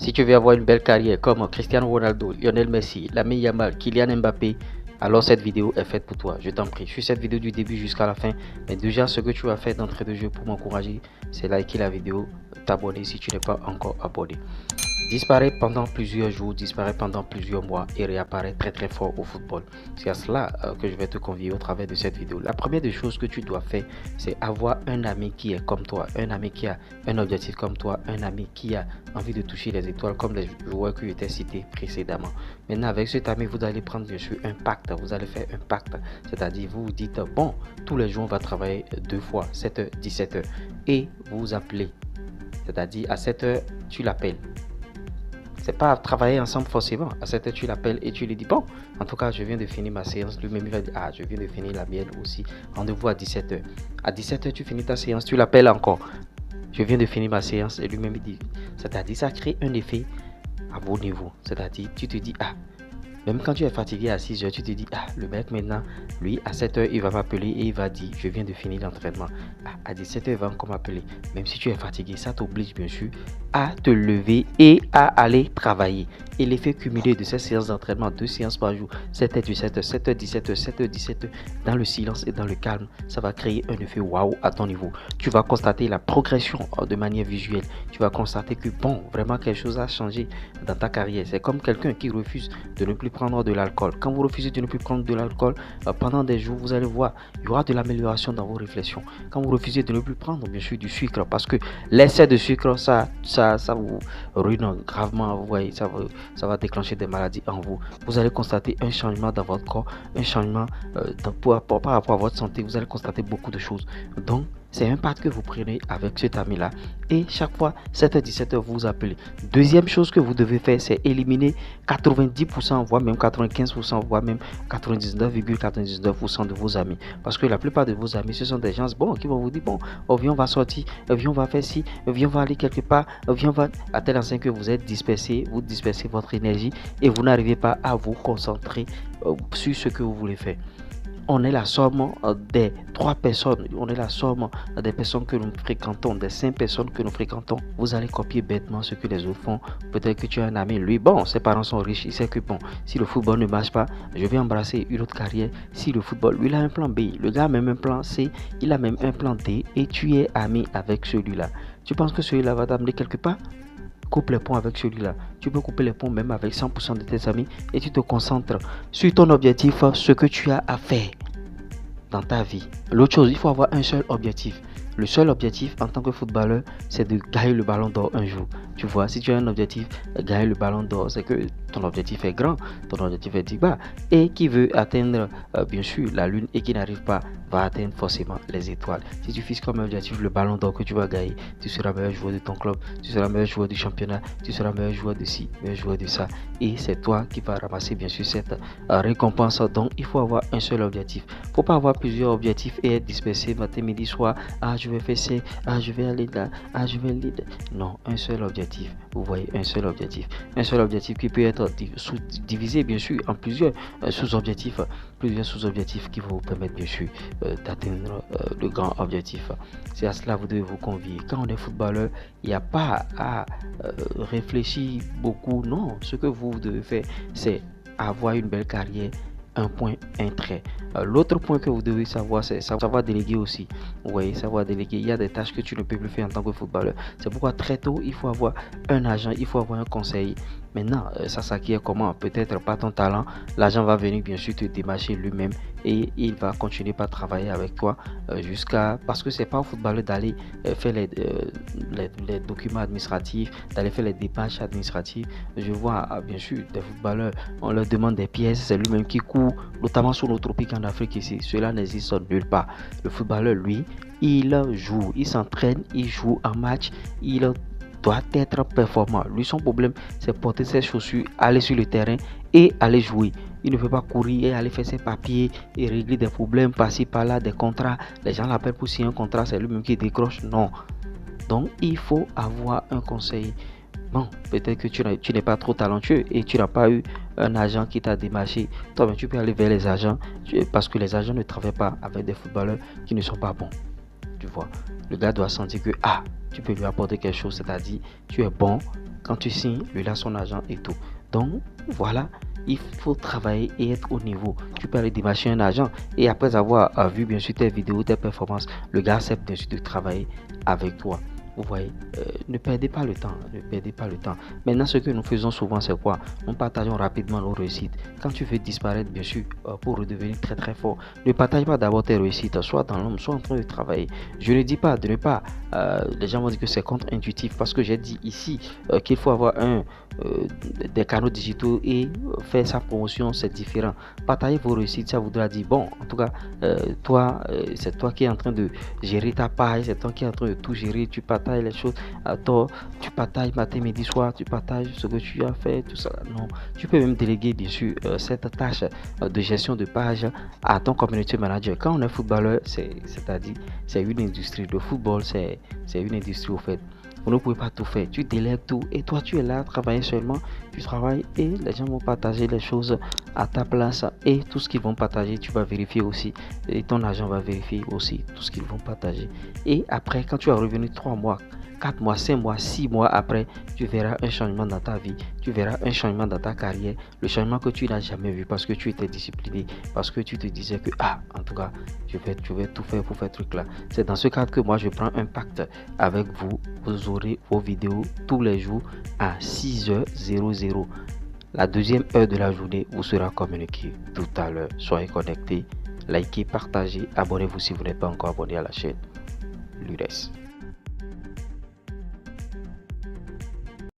Si tu veux avoir une belle carrière comme Cristiano Ronaldo, Lionel Messi, Lamine Yamal, Kylian Mbappé, alors cette vidéo est faite pour toi. Je t'en prie, suis cette vidéo du début jusqu'à la fin. Mais déjà, ce que tu vas faire d'entrée de jeu pour m'encourager, c'est liker la vidéo, t'abonner si tu n'es pas encore abonné. Disparaît pendant plusieurs jours, disparaît pendant plusieurs mois et réapparaît très fort au football. C'est à cela que je vais te convier au travers de cette vidéo. La première des choses que tu dois faire, c'est avoir un ami qui est comme toi, un ami qui a un objectif comme toi, un ami qui a envie de toucher les étoiles comme les joueurs que je t'ai cités précédemment. Maintenant, avec cet ami, vous allez prendre bien sûr un pacte, vous allez faire un pacte, c'est-à-dire vous vous dites, bon, tous les jours on va travailler 2 fois, 7h, 17h, et vous vous appelez, c'est-à-dire à 7h, tu l'appelles. C'est pas travailler ensemble forcément. À 7h, tu l'appelles et tu lui dis, bon, en tout cas, je viens de finir ma séance. Lui-même, il va dire, ah, je viens de finir la mienne aussi. Rendez-vous à 17h. À 17h, tu finis ta séance, tu l'appelles encore. Je viens de finir ma séance et lui-même, il dit, c'est-à-dire, ça crée un effet à vos niveaux. C'est-à-dire, tu te dis, ah, même quand tu es fatigué à 6h, tu te dis, ah, le mec maintenant, lui, à 7h, il va m'appeler et il va dire, je viens de finir l'entraînement. Ah, à 17h, il va encore m'appeler. Même si tu es fatigué, ça t'oblige bien sûr à te lever et à aller travailler. Et l'effet cumulé de ces séances d'entraînement, 2 séances par jour, 7h, 17h, 7h, 17h, 7h, 17h, dans le silence et dans le calme, ça va créer un effet waouh à ton niveau. Tu vas constater la progression de manière visuelle. Tu vas constater que, bon, vraiment quelque chose a changé dans ta carrière. C'est comme quelqu'un qui refuse de ne plus prendre de l'alcool. Quand vous refusez de ne plus prendre de l'alcool, pendant des jours, vous allez voir, il y aura de l'amélioration dans vos réflexions. Quand vous refusez de ne plus prendre, bien sûr, du sucre, parce que l'excès de sucre, ça vous ruine gravement, vous voyez, ça va déclencher des maladies en vous. Vous allez constater un changement dans votre corps, un changement par rapport à votre santé. Vous allez constater beaucoup de choses. Donc, c'est un pacte que vous prenez avec cet ami-là et chaque fois 7h, 17h, vous appelez. Deuxième chose que vous devez faire, c'est éliminer 90%, voire même 95%, voire même 99,99% de vos amis. Parce que la plupart de vos amis, ce sont des gens bon, qui vont vous dire, bon, oh, viens, on va sortir, viens, on va faire ci, viens, on va aller quelque part, viens, on va... À tel instant que vous êtes dispersé, vous dispersez votre énergie et vous n'arrivez pas à vous concentrer sur ce que vous voulez faire. On est la somme des 3 personnes, on est la somme des personnes que nous fréquentons, des 5 personnes que nous fréquentons. Vous allez copier bêtement ce que les autres font. Peut-être que tu as un ami, lui, bon, ses parents sont riches, il sait que bon, si le football ne marche pas, je vais embrasser une autre carrière. Si le football, lui, il a un plan B, le gars a même un plan C, il a même un plan D et tu es ami avec celui-là. Tu penses que celui-là va t'amener quelque part? Coupe les ponts avec celui-là. Tu peux couper les ponts même avec 100% de tes amis et tu te concentres sur ton objectif, ce que tu as à faire dans ta vie. L'autre chose, il faut avoir un seul objectif. Le seul objectif en tant que footballeur, c'est de gagner le ballon d'or un jour. Tu vois, si tu as un objectif, gagner le ballon d'or, c'est que ton objectif est grand, ton objectif est dit bas. Et qui veut atteindre, bien sûr, la lune et qui n'arrive pas, va atteindre forcément les étoiles. Si tu fixes comme objectif le ballon d'or que tu vas gagner, tu seras meilleur joueur de ton club, tu seras meilleur joueur du championnat, tu seras meilleur joueur de ci, meilleur joueur de ça. Et c'est toi qui vas ramasser, bien sûr, cette récompense. Donc, il faut avoir un seul objectif. Il ne faut pas avoir plusieurs objectifs et être dispersé matin, midi, soir. Ah, je vais faire ça, ah, je vais aller là, ah, je vais aller là. Non, un seul objectif. Vous voyez, un seul objectif. Un seul objectif qui peut être divisé, bien sûr, en plusieurs sous-objectifs. Plusieurs sous-objectifs qui vont vous permettre, bien sûr, d'atteindre le grand objectif. C'est à cela que vous devez vous convier. Quand on est footballeur, il n'y a pas à réfléchir beaucoup. Non, ce que vous devez faire, c'est avoir une belle carrière. Un point, un trait. L'autre point que vous devez savoir, c'est savoir déléguer aussi. Vous voyez, savoir déléguer. Il y a des tâches que tu ne peux plus faire en tant que footballeur. C'est pourquoi très tôt, il faut avoir un agent, il faut avoir un conseiller. Maintenant, ça s'acquiert comment? Peut-être pas ton talent. L'agent va venir bien sûr te démarcher lui-même et il va continuer par travailler avec toi jusqu'à... Parce que c'est pas au footballeur d'aller faire les documents administratifs, d'aller faire les démarches administratives. Je vois bien sûr des footballeurs, on leur demande des pièces, c'est lui-même qui court, notamment sur nos tropiques en Afrique ici. Cela n'existe nulle part. Le footballeur, lui, il joue, il s'entraîne, il joue en match, il doit être performant. Lui, son problème, c'est porter ses chaussures, aller sur le terrain et aller jouer. Il ne peut pas courir et aller faire ses papiers et régler des problèmes par-ci par-là, des contrats. Les gens l'appellent pour signer un contrat, c'est lui-même qui décroche. Non. Donc, il faut avoir un conseil. Bon, peut-être que tu n'es pas trop talentueux et tu n'as pas eu un agent qui t'a démarché. Toi, tu peux aller vers les agents parce que les agents ne travaillent pas avec des footballeurs qui ne sont pas bons. tu vois. Le gars doit sentir que, ah, tu peux lui apporter quelque chose, c'est-à-dire, tu es bon. Quand tu signes, lui là son argent et tout. Donc, voilà, il faut travailler et être au niveau. Tu peux aller démarcher un agent et après avoir vu bien sûr tes vidéos, tes performances, le gars accepte bien sûr de travailler avec toi. Vous voyez, ne perdez pas le temps, ne perdez pas le temps. Maintenant, ce que nous faisons souvent, c'est quoi? Nous partageons rapidement nos réussites. Quand tu veux disparaître, bien sûr, pour redevenir très très fort, ne partage pas d'abord tes réussites, soit dans l'ombre, soit en train de travailler. Je ne dis pas de ne pas, les gens vont dire que c'est contre-intuitif parce que j'ai dit ici qu'il faut avoir des canaux digitaux et faire sa promotion, c'est différent. Partager vos réussites, ça voudra dire, bon, en tout cas, toi, c'est toi qui es en train de gérer ta page, c'est toi qui es en train de tout gérer, tu partages les choses à toi, tu partages matin, midi, soir, tu partages ce que tu as fait, tout ça. Non, tu peux même déléguer bien sûr cette tâche de gestion de page à ton community manager. Quand on est footballeur, c'est-à-dire c'est une industrie. Le football, c'est une industrie au fait. Vous ne pouvez pas tout faire, tu délègues tout et toi tu es là à travailler seulement, tu travailles et les gens vont partager les choses à ta place et tout ce qu'ils vont partager tu vas vérifier aussi et ton agent va vérifier aussi tout ce qu'ils vont partager et après quand tu as revenu 3 mois 4 mois, 5 mois, 6 mois après, tu verras un changement dans ta vie, tu verras un changement dans ta carrière, le changement que tu n'as jamais vu parce que tu étais discipliné, parce que tu te disais que, ah, en tout cas, je vais tout faire pour faire ce truc là. C'est dans ce cadre que moi je prends un pacte avec vous, vous aurez vos vidéos tous les jours à 6h00. La deuxième heure de la journée vous sera communiquée tout à l'heure. Soyez connectés, likez, partagez, abonnez-vous si vous n'êtes pas encore abonné à la chaîne. Lures.